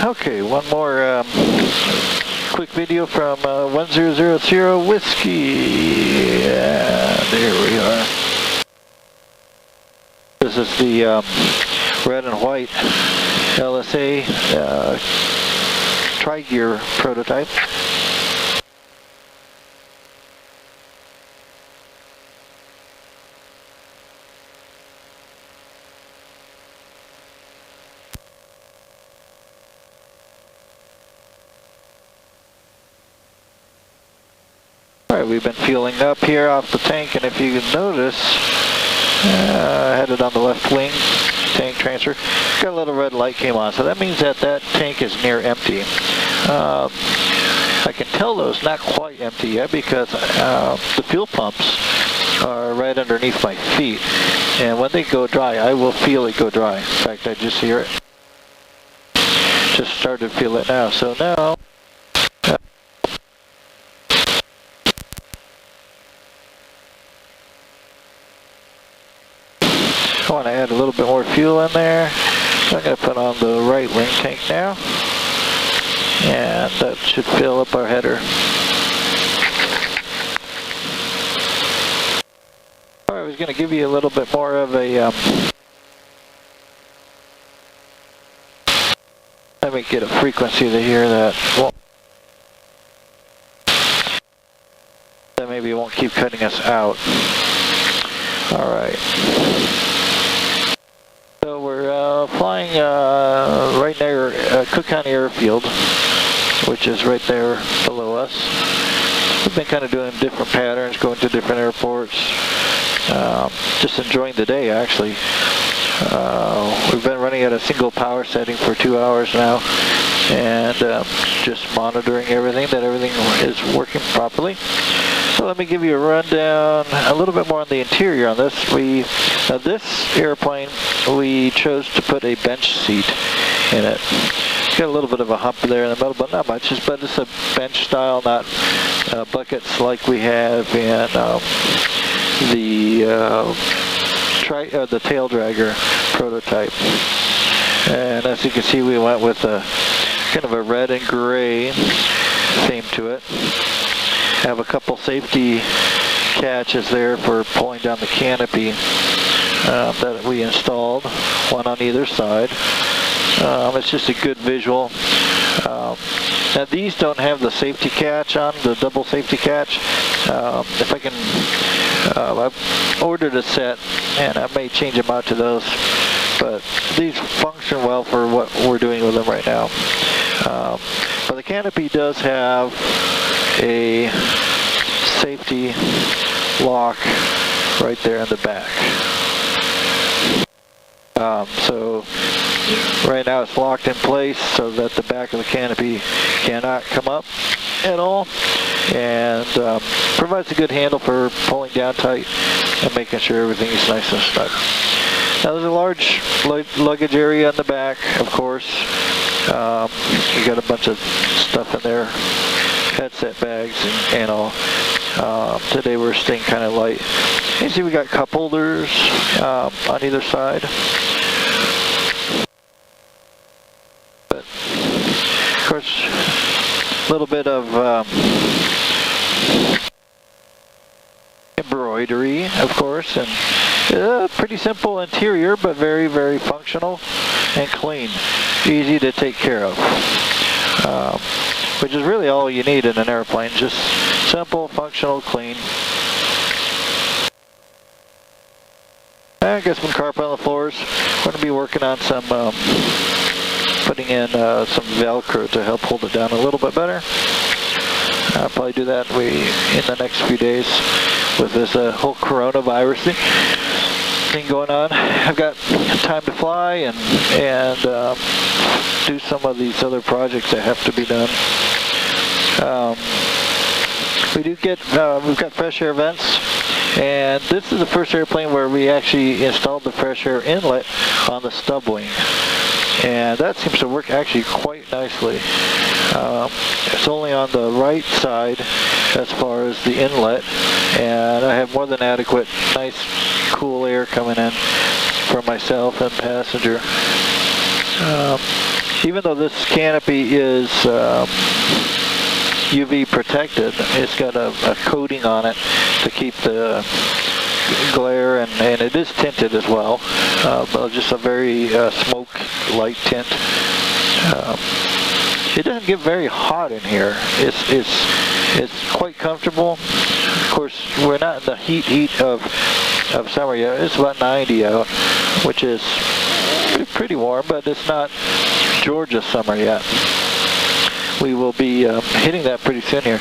Okay, one more quick video from 1000 Whiskey. There we are. This is the red and white LSA tri-gear prototype. Alright, we've been fueling up here off the tank, and if you can notice, headed on the left wing, tank transfer, got a little red light came on, so that means that that tank is near empty. I can tell though it's not quite empty yet because the fuel pumps are right underneath my feet, and when they go dry, I will feel it go dry. In fact, I just hear it. Just started to feel it now, so now I want to add a little bit more fuel in there. So I'm going to put on the right wing tank now, and that should fill up our header. Alright, I was going to give you a little bit more of a let me get a frequency to hear that. Well, that maybe won't keep cutting us out. Alright. So we're flying right near Cook County Airfield, which is right there below us. We've been kind of doing different patterns, going to different airports, just enjoying the day actually. We've been running at a single power setting for 2 hours now, and just monitoring everything, that everything is working properly. So let me give you a rundown, a little bit more on the interior on this. This airplane, we chose to put a bench seat in it. It's got a little bit of a hump there in the middle, but not much. But it's a bench style, not buckets like we have in the tail dragger prototype. And as you can see, we went with a kind of a red and gray theme to it. Have a couple safety catches there for pulling down the canopy that we installed, one on either side. It's just a good visual. Now these don't have the safety catch on, the double safety catch. If I can, I've ordered a set, and I may change them out to those, but these function well for what we're doing with them right now. But the canopy does have a safety lock right there in the back. So right now it's locked in place so that the back of the canopy cannot come up at all, and provides a good handle for pulling down tight and making sure everything is nice and snug. Now there's a large luggage area in the back, of course. You got a bunch of stuff in there, headset bags and all. Today we're staying kind of light. You see we got cup holders on either side. But of course, a little bit of embroidery, of course, and pretty simple interior, but very, very functional and clean. Easy to take care of. Which is really all you need in an airplane, just simple, functional, clean. I got some carpet on the floors. We're going to be working on some, putting in some Velcro to help hold it down a little bit better. I'll probably do that in the next few days with this whole coronavirus thing going on. I've got time to fly and do some of these other projects that have to be done. We've got fresh air vents, and this is the first airplane where we actually installed the fresh air inlet on the stub wing, and that seems to work actually quite nicely. It's only on the right side as far as the inlet, and I have more than adequate nice cool air coming in for myself and passenger. even though this canopy is UV protected, it's got a coating on it to keep the glare, and it is tinted as well, but just a very smoke light tint. It doesn't get very hot in here. It's quite comfortable. Of course, we're not in the heat of summer yet. It's about 90 out, which is pretty warm, but it's not Georgia summer yet. We will be hitting that pretty soon here.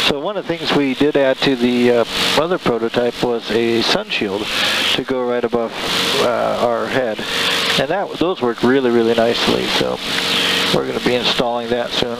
So one of the things we did add to the other prototype was a sun shield to go right above our head, and those work really, really nicely. So we're going to be installing that soon.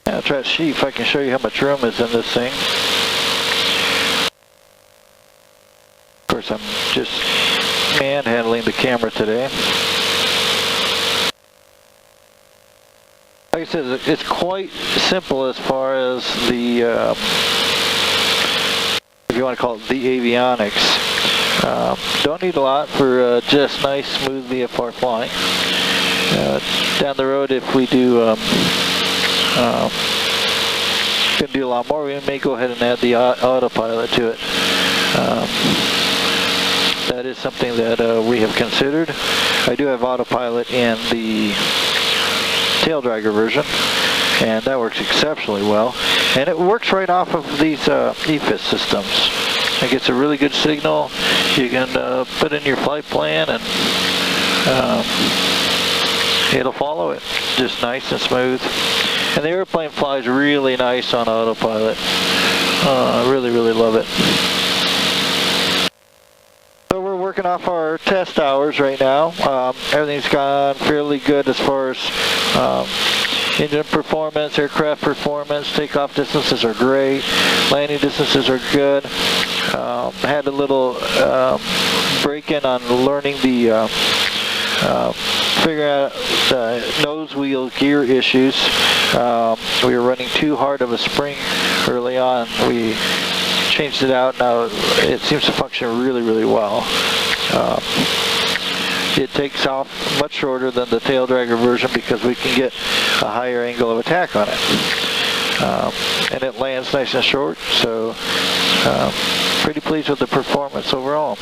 I'll try to see if I can show you how much room is in this thing. Of course, I'm just manhandling the camera today. Like I said, it's quite simple as far as the, if you want to call it the avionics. Don't need a lot for just nice, smooth VFR flying. Down the road, if we do can do a lot more, we may go ahead and add the autopilot to it. That is something that we have considered. I do have autopilot in the tail dragger version, and that works exceptionally well. And it works right off of these EFIS systems. It gets a really good signal. You can put in your flight plan, and it'll follow it just nice and smooth. And the airplane flies really nice on autopilot. I really, really love it. So we're working off our test hours right now. Everything's gone fairly good as far as engine performance, aircraft performance. Takeoff distances are great. Landing distances are good. Had a little break-in on learning the figure out nose wheel gear issues. We were running too hard of a spring early on. We changed it out. Now it seems to function really, really well. It takes off much shorter than the tail dragger version because we can get a higher angle of attack on it. And it lands nice and short, so pretty pleased with the performance overall.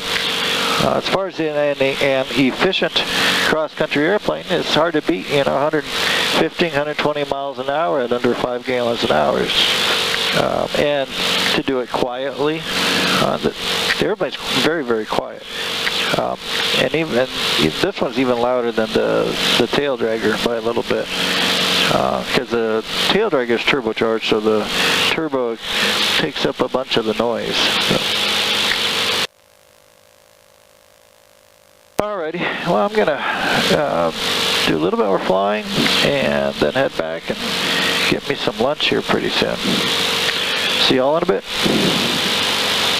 As far as an efficient cross-country airplane, it's hard to beat, 115, 120 miles an hour at under 5 gallons an hour. And to do it quietly, the airplane's very, very quiet. And this one's even louder than the tail dragger by a little bit. Because the tail dragger is turbocharged, so the turbo takes up a bunch of the noise. Alrighty, well, I'm going to do a little bit more flying and then head back and get me some lunch here pretty soon. See y'all in a bit.